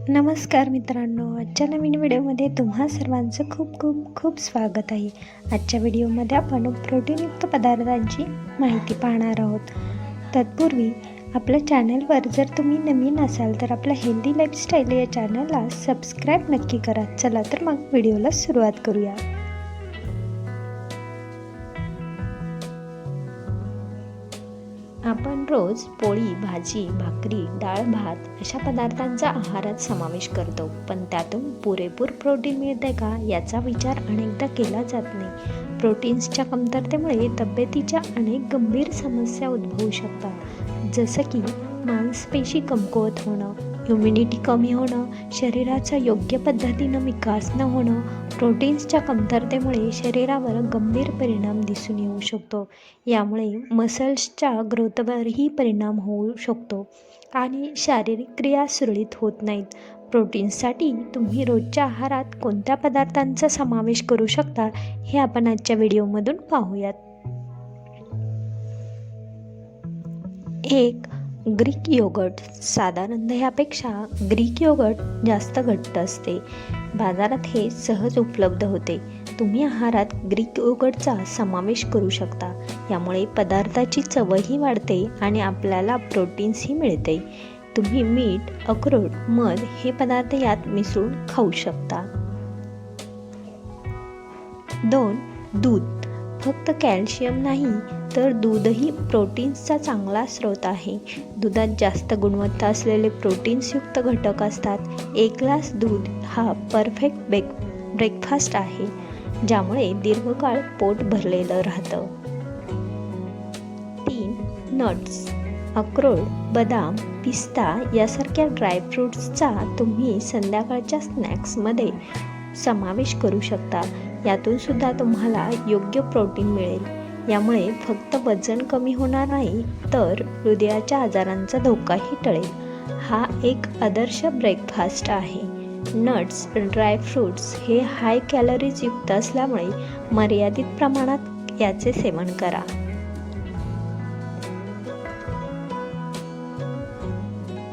नमस्कार मित्रांनो, आजच्या नवीन व्हिडिओमध्ये तुम्हा सर्वांचं खूप स्वागत आहे। आजच्या व्हिडिओमध्ये आपण प्रोटीनयुक्त पदार्थांची माहिती पाहणार आहोत। तत्पूर्वी आपल्या चॅनलवर जर तुम्ही नवीन असाल तर आपल्या हेल्दी लाईफस्टाईल या चॅनलला सबस्क्राईब नक्की करा। चला तर मग व्हिडिओला सुरुवात करूया। आपण रोज पोळी, भाजी, भाकरी, डाळ, भात अशा पदार्थांचा आहारात समावेश करतो, पण त्यातून पुरेपूर प्रोटीन मिळते का याचा विचार अनेकदा केला जात नाही। प्रोटीन्सच्या कमतरतेमुळे तब्येतीच्या अनेक गंभीर समस्या उद्भवू शकतात, जसं की मांसपेशी कमकुवत होणं, इम्युनिटी कमी होणं, शरीराचा योग्य पद्धतीनं विकास न होणं। प्रोटीन्सच्या कमतरतेमुळे शरीरावर गंभीर परिणाम दिसून येऊ शकतो। यामुळे मसल्सच्या ग्रोथवरही परिणाम होऊ शकतो आणि शारीरिक क्रिया सुरळीत होत नाहीत। प्रोटीन्ससाठी तुम्ही रोजच्या आहारात कोणत्या पदार्थांचा समावेश करू शकता हे आपण आजच्या व्हिडिओमधून पाहूयात। 1. Greek yogurt. साधारण दह्यापेक्षा ग्रीक योगर्ट जास्त घट्ट असते। बाजारात हे सहज उपलब्ध होते। तुम्ही आहारात ग्रीक योगर्टचा समावेश करू शकता। यामुळे पदार्थाची चवही वाढते आणि आपल्याला प्रोटीन्सही मिळते। तुम्ही मीठ, अक्रोड, मध हे पदार्थ यात मिसळून खाऊ शकता। 2. दूध। फक्त कॅल्शियम नाही तर दूधही प्रोटीन्सचा चांगला स्रोत आहे। दुधात जास्त गुणवत्ता असलेले प्रोटीन्सयुक्त घटक असतात। 1 ग्लास दूध हा परफेक्ट ब्रेकफास्ट आहे, ज्यामुळे दीर्घकाळ पोट भरलेलं राहतं। 3. नट्स। अक्रोड, बदाम, पिस्ता यासारख्या ड्रायफ्रूट्सचा तुम्ही संध्याकाळच्या स्नॅक्समध्ये समावेश करू शकता। यातून सुद्धा तुम्हाला योग्य प्रोटीन मिळेल। यामुळे फक्त वजन कमी होणार नाही तर हृदयाच्या आजारांचा धोकाही टळेल। हा एक आदर्श ब्रेकफास्ट आहे। नट्स, ड्रायफ्रूट्स हे हाय कॅलरीज युक्त असल्यामुळे मर्यादित प्रमाणात याचे सेवन करा।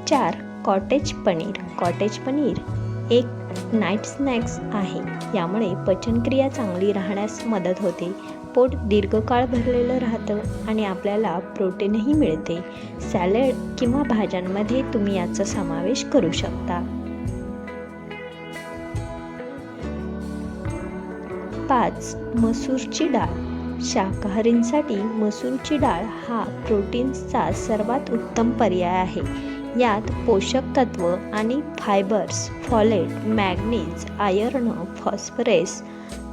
4. कॉटेज पनीर। कॉटेज पनीर एक नाईट स्नॅक्स आहे। यामुळे पचनक्रिया चांगली राहण्यास मदत होते, पोट दीर्घकाळ भरलेलं राहतं आणि आपल्याला प्रोटीनही मिळते। सॅलड किंवा भाज्यांमध्ये तुम्ही याचा समावेश करू शकता। 5. मसूरची डाळ। शाकाहारींसाठी मसूरची डाळ हा प्रोटीन्सचा सर्वात उत्तम पर्याय आहे। यात पोषक तत्व आणि fibres, folate, manganese, iron, phosphorus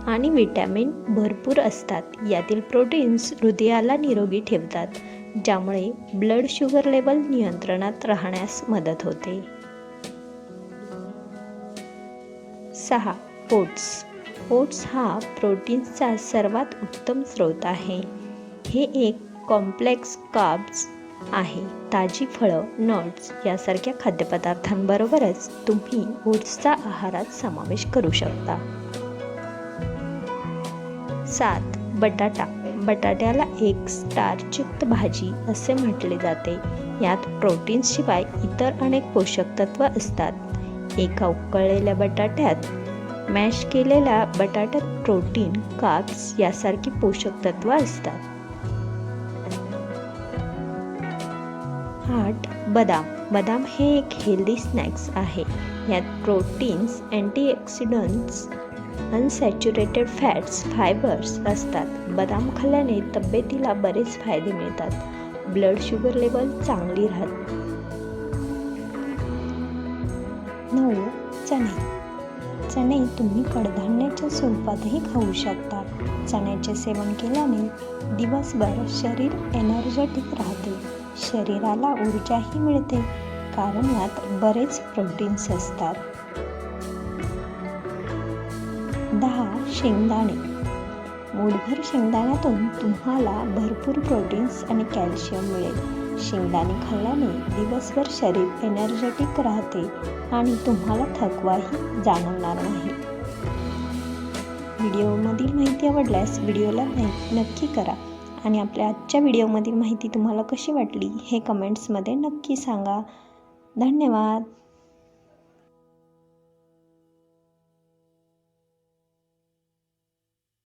आणि विटॅमिन भरपूर असतात। यातील प्रोटीन्स हृदयाला निरोगी ठेवतात, ज्यामुळे ब्लड शुगर लेवल नियंत्रणात राहण्यास मदत होते। 6. ओट्स। ओट्स हा प्रोटीन्सचा सर्वात उत्तम स्रोत आहे। हे एक कॉम्प्लेक्स कार्ब्स आहे। ताजी फळं, नट्स यासारख्या खाद्यपदार्थांबरोबरच तुम्ही ओट्सचा आहारात समावेश करू शकता। 7. बटाटा। बटाट्याला एक स्टार्चयुक्त भाजी असे म्हटले जाते। यात प्रोटीन्सशिवाय इतर अनेक पोषक तत्व असतात। एका उकळलेल्या बटाट्यात मॅश केलेल्या बटाट्यात प्रोटीन, कार्ब्स यासारखी पोषक तत्व असतात। 8. बदाम। बदाम हे एक हेल्दी स्नॅक्स आहे। यात proteins, antioxidants, unsaturated fats, fibres असतात। बदाम खाल्ल्याने तब्येतीला बरेच फायदे मिळतात। ब्लड शुगर लेवल चांगली राहते। 9. चणे। चणे तुम्ही कडधान्याच्या स्वरूपातही खाऊ शकता। चण्याचे सेवन केल्याने दिवसभर शरीर एनर्जेटिक राहते। शरीराला ऊर्जाही मिळते, कारण यात बरेच प्रोटीन्स असतात। 10. शेंगदाणे। मूठभर शेंगदाण्यातून तुम्हाला भरपूर प्रोटीन्स आणि कॅल्शियम मिळेल। शेंगदाणे खाल्ल्याने दिवसभर शरीर एनर्जेटिक राहते आणि तुम्हाला थकवाही जाणवणार नाही। व्हिडिओमधील माहिती आवडल्यास व्हिडिओला लाईक नक्की करा आणि आपल्या आजच्या व्हिडिओमधील माहिती तुम्हाला कशी वाटली हे कमेंट्समध्ये नक्की सांगा। धन्यवाद।